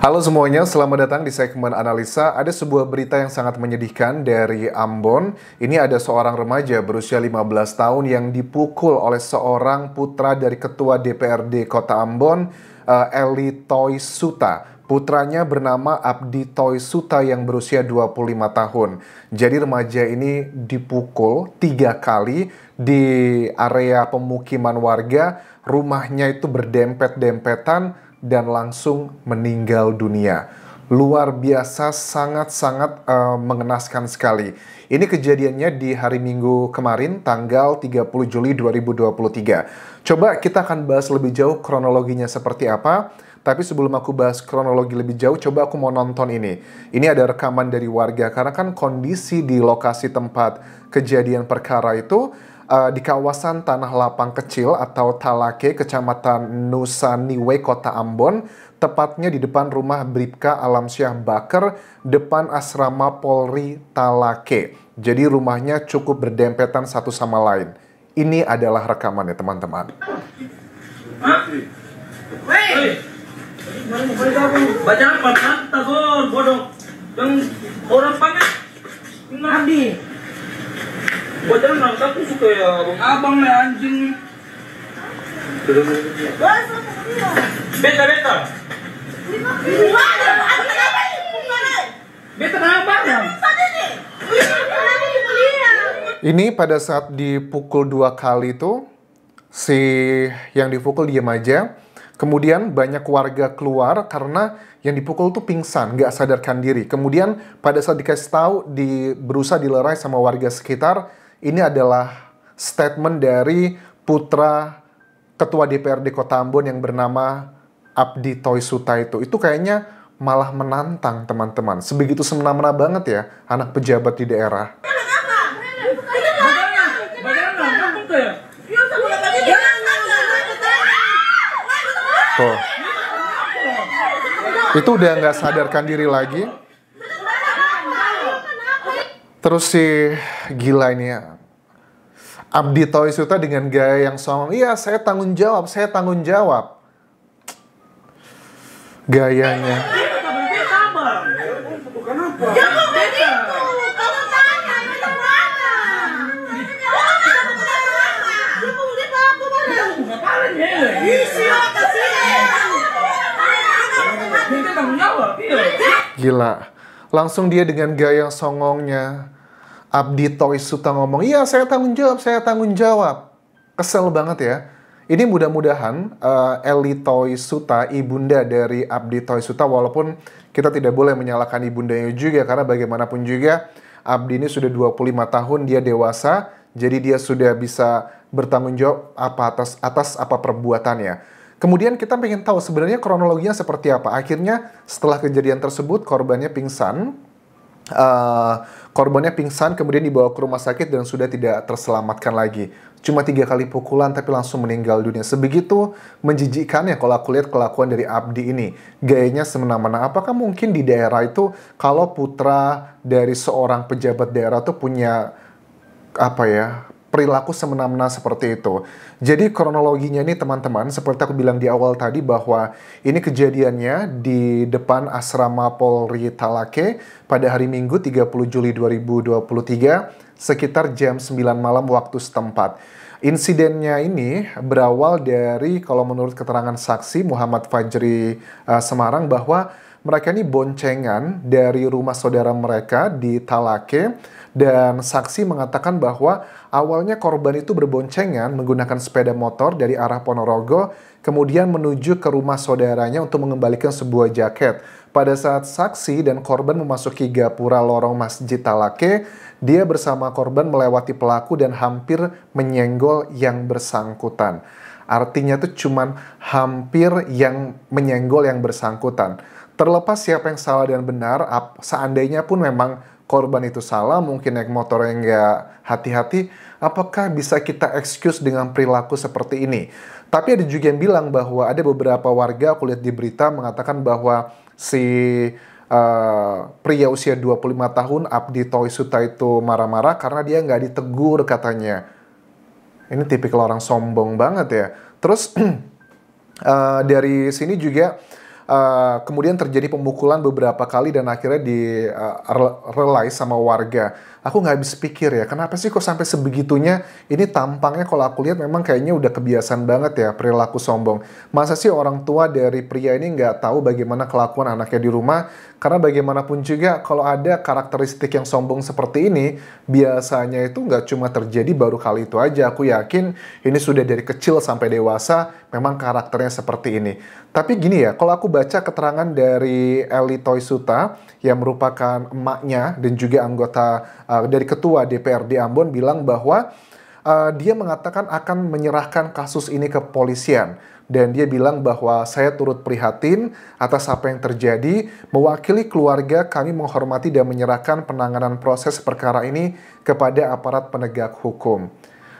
Halo semuanya, selamat datang di segmen analisa. Ada sebuah berita yang sangat menyedihkan dari Ambon. Ini ada seorang remaja berusia 15 tahun yang dipukul oleh seorang putra dari Ketua DPRD Kota Ambon, Eli Toy Suta. Putranya bernama Abdi Toy Suta yang berusia 25 tahun. Jadi remaja ini dipukul 3 kali di area pemukiman warga. Rumahnya itu berdempet-dempetan dan langsung meninggal dunia. Luar biasa, sangat-sangat mengenaskan sekali. Ini kejadiannya di hari Minggu kemarin, tanggal 30 Juli 2023. Coba kita akan bahas lebih jauh kronologinya seperti apa. Tapi sebelum aku bahas kronologi lebih jauh, coba aku mau nonton ini. Ini ada rekaman dari warga, karena kan kondisi di lokasi tempat kejadian perkara itu di kawasan Tanah Lapang Kecil atau Talake, Kecamatan Nusa Niwe, Kota Ambon, tepatnya di depan rumah Bribka Alamsyah Bakar, depan asrama Polri Talake. Jadi rumahnya cukup berdempetan satu sama lain. Ini adalah rekamannya, teman-teman. Baca apa? Tagor, bodoh. Yang orang pakai Abdi. Baca nang tapi suka ya abang nih anjing. Beta. Beta apa ya? Ini pada saat dipukul 2 kali itu, si yang dipukul diam aja. Kemudian banyak warga keluar karena yang dipukul tuh pingsan, nggak sadarkan diri. Kemudian pada saat dikasih tahu, berusaha dilerai sama warga sekitar, ini adalah statement dari putra Ketua DPRD Kota Ambon yang bernama Abdi Toy Suta itu. Itu kayaknya malah menantang, teman-teman. Sebegitu semena-mena banget ya anak pejabat di daerah. Tuh. Itu udah nggak sadarkan diri lagi. Terus si gila ini ya, Abdi Toy Suta dengan gaya yang songong, iya saya tanggung jawab. Gayanya. Gila. Langsung dia dengan gaya songongnya, Abdi Toy Suta ngomong, iya saya tanggung jawab. Kesel banget ya. Ini mudah-mudahan Eli Toy Suta, ibunda dari Abdi Toy Suta, walaupun kita tidak boleh menyalahkan ibundanya juga, karena bagaimanapun juga Abdi ini sudah 25 tahun, dia dewasa, jadi dia sudah bisa bertanggung jawab atas apa perbuatannya. Kemudian kita pengen tahu sebenarnya kronologinya seperti apa. Akhirnya setelah kejadian tersebut korbannya pingsan. Kemudian dibawa ke rumah sakit dan sudah tidak terselamatkan lagi. Cuma 3 kali pukulan tapi langsung meninggal dunia. Sebegitu menjijikkannya kalau aku lihat kelakuan dari Abdi ini. Gayanya semena-mena. Apakah mungkin di daerah itu kalau putra dari seorang pejabat daerah itu punya perilaku semena-mena seperti itu. Jadi kronologinya ini teman-teman, seperti aku bilang di awal tadi bahwa ini kejadiannya di depan asrama Polri Talake pada hari Minggu 30 Juli 2023 sekitar jam 9 malam waktu setempat. Insidennya ini berawal dari, kalau menurut keterangan saksi Muhammad Fajri Semarang, bahwa mereka ini boncengan dari rumah saudara mereka di Talake. Dan saksi mengatakan bahwa awalnya korban itu berboncengan menggunakan sepeda motor dari arah Ponorogo, kemudian menuju ke rumah saudaranya untuk mengembalikan sebuah jaket. Pada saat saksi dan korban memasuki gapura lorong Masjid Talake, dia bersama korban melewati pelaku dan hampir menyenggol yang bersangkutan. Artinya itu cuman hampir yang menyenggol yang bersangkutan. Terlepas siapa yang salah dan benar, seandainya pun memang korban itu salah, mungkin naik motor yang nggak hati-hati, apakah bisa kita excuse dengan perilaku seperti ini? Tapi ada juga yang bilang bahwa ada beberapa warga, aku lihat di berita, mengatakan bahwa si pria usia 25 tahun, Abdi Toy Suta itu marah-marah karena dia nggak ditegur katanya. Ini tipikal orang sombong banget ya. Terus dari sini juga kemudian terjadi pemukulan beberapa kali dan akhirnya relay sama warga. Aku nggak habis pikir ya, kenapa sih kok sampai sebegitunya? Ini tampangnya kalau aku lihat memang kayaknya udah kebiasaan banget ya perilaku sombong. Masa sih orang tua dari pria ini nggak tahu bagaimana kelakuan anaknya di rumah? Karena bagaimanapun juga kalau ada karakteristik yang sombong seperti ini, biasanya itu nggak cuma terjadi baru kali itu aja. Aku yakin ini sudah dari kecil sampai dewasa, memang karakternya seperti ini. Tapi gini ya, kalau aku baca keterangan dari Eli Toisuta yang merupakan emaknya dan juga anggota dari ketua DPRD Ambon bilang bahwa dia mengatakan akan menyerahkan kasus ini ke polisian. Dan dia bilang bahwa saya turut prihatin atas apa yang terjadi. Mewakili keluarga, kami menghormati dan menyerahkan penanganan proses perkara ini kepada aparat penegak hukum.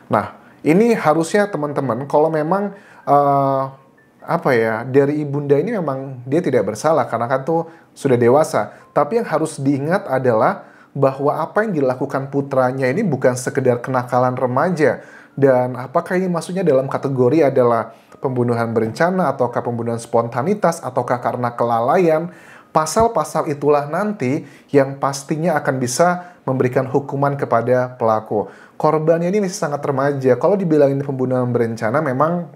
Nah, ini harusnya teman-teman, kalau memang dari ibunda ini memang dia tidak bersalah karena kan tuh sudah dewasa. Tapi yang harus diingat adalah bahwa apa yang dilakukan putranya ini bukan sekedar kenakalan remaja. Dan apakah ini maksudnya dalam kategori adalah pembunuhan berencana, ataukah pembunuhan spontanitas, ataukah karena kelalaian? Pasal-pasal itulah nanti yang pastinya akan bisa memberikan hukuman kepada pelaku. Korbannya ini masih sangat remaja. Kalau dibilang ini pembunuhan berencana memang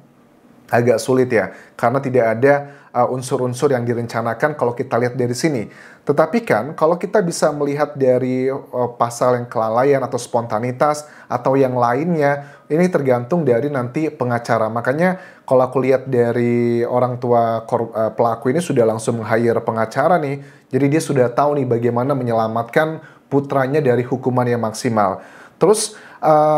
agak sulit ya, karena tidak ada unsur-unsur yang direncanakan kalau kita lihat dari sini. Tetapi kan kalau kita bisa melihat dari pasal yang kelalaian atau spontanitas atau yang lainnya, ini tergantung dari nanti pengacara. Makanya kalau aku lihat dari orang tua pelaku ini sudah langsung meng-hire pengacara nih, jadi dia sudah tahu nih bagaimana menyelamatkan putranya dari hukuman yang maksimal. Terus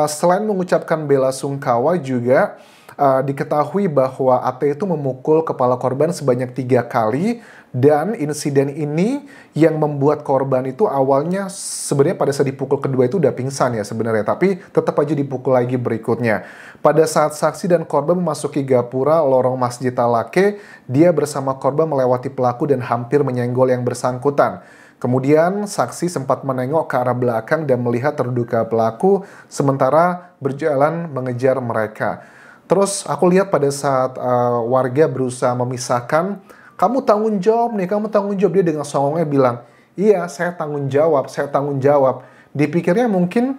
selain mengucapkan bela sungkawa juga diketahui bahwa AT itu memukul kepala korban sebanyak 3 kali, dan insiden ini yang membuat korban itu awalnya sebenarnya pada saat dipukul kedua itu udah pingsan ya sebenarnya, tapi tetap aja dipukul lagi berikutnya. Pada saat saksi dan korban memasuki gapura lorong Masjid Al-Lake, dia bersama korban melewati pelaku dan hampir menyenggol yang bersangkutan. Kemudian saksi sempat menengok ke arah belakang dan melihat terduga pelaku sementara berjalan mengejar mereka. Terus aku lihat pada saat warga berusaha memisahkan, kamu tanggung jawab nih, kamu tanggung jawab. Dia dengan songongnya bilang, iya saya tanggung jawab, saya tanggung jawab. Dipikirnya mungkin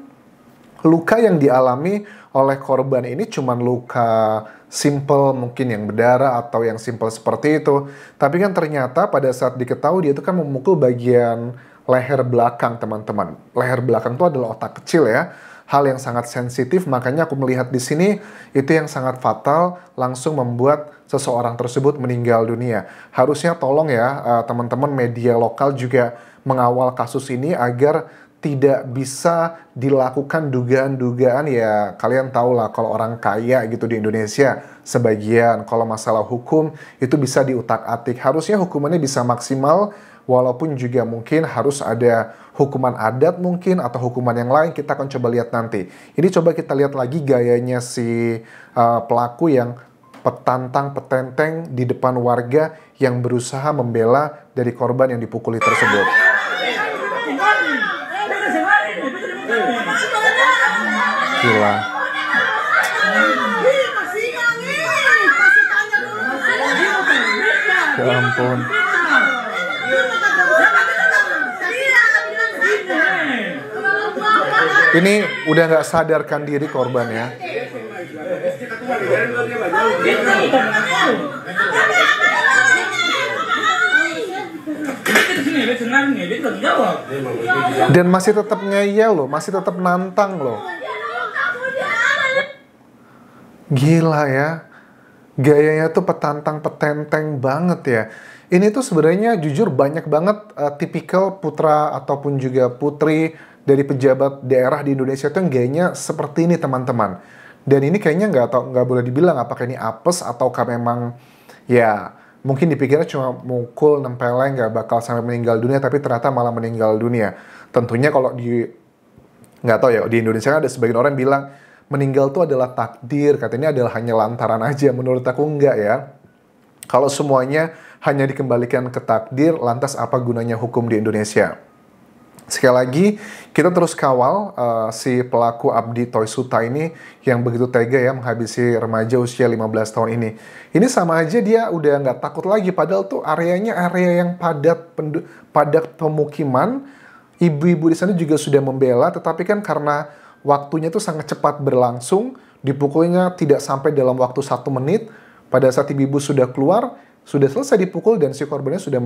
luka yang dialami oleh korban ini cuma luka simple mungkin yang berdarah atau yang simple seperti itu. Tapi kan ternyata pada saat diketahui dia itu kan memukul bagian leher belakang teman-teman. Leher belakang itu adalah otak kecil ya. Hal yang sangat sensitif, makanya aku melihat di sini itu yang sangat fatal, langsung membuat seseorang tersebut meninggal dunia. Harusnya tolong ya teman-teman media lokal juga mengawal kasus ini agar tidak bisa dilakukan dugaan-dugaan ya, kalian tahu lah kalau orang kaya gitu di Indonesia sebagian kalau masalah hukum itu bisa diutak-atik. Harusnya hukumannya bisa maksimal, walaupun juga mungkin harus ada hukuman adat mungkin atau hukuman yang lain, kita akan coba lihat nanti. Ini coba kita lihat lagi gayanya si pelaku yang petantang petenteng di depan warga yang berusaha membela dari korban yang dipukuli tersebut. Gila. Ya ampun. Ini udah nggak sadarkan diri korban ya. Dan masih tetap ngeyel loh, masih tetap nantang loh. Gila ya. Gayanya tuh petantang petenteng banget ya. Ini tuh sebenarnya jujur banyak banget tipikal putra ataupun juga putri dari pejabat daerah di Indonesia tuh yang gayanya seperti ini teman-teman. Dan ini kayaknya nggak boleh dibilang apakah ini apes ataukah memang ya mungkin dipikirnya cuma mukul nempeleng nggak bakal sampai meninggal dunia, tapi ternyata malah meninggal dunia. Tentunya kalau nggak tahu ya, di Indonesia kan ada sebagian orang yang bilang meninggal tuh adalah takdir, katanya adalah hanya lantaran aja. Menurut aku enggak ya. Kalau semuanya hanya dikembalikan ke takdir, lantas apa gunanya hukum di Indonesia? Sekali lagi, kita terus kawal si pelaku Abdi Toisuta ini yang begitu tega ya menghabisi remaja usia 15 tahun ini. Ini sama aja dia udah nggak takut lagi, padahal tuh areanya area yang padat pemukiman. Ibu-ibu di sana juga sudah membela, tetapi kan karena waktunya tuh sangat cepat berlangsung, dipukulnya tidak sampai dalam waktu 1 menit. Pada saat ibu-ibu sudah keluar, sudah selesai dipukul dan si korbannya sudah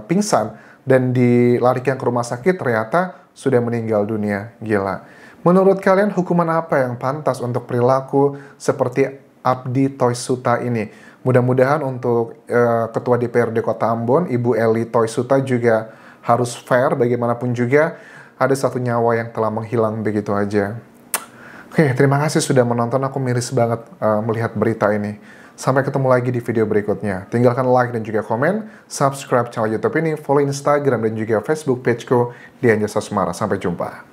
pingsan dan dilarikan ke rumah sakit, ternyata sudah meninggal dunia. Gila. Menurut kalian hukuman apa yang pantas untuk perilaku seperti Abdi Toisuta ini? Mudah-mudahan untuk Ketua DPRD Kota Ambon, Ibu Eli Toisuta juga harus fair, bagaimanapun juga ada satu nyawa yang telah menghilang begitu aja. Oke, terima kasih sudah menonton. Aku miris banget melihat berita ini. Sampai ketemu lagi di video berikutnya. Tinggalkan like dan juga komen, subscribe channel YouTube ini, follow Instagram dan juga Facebook pageku Dian Jasa Sumara. Sampai jumpa.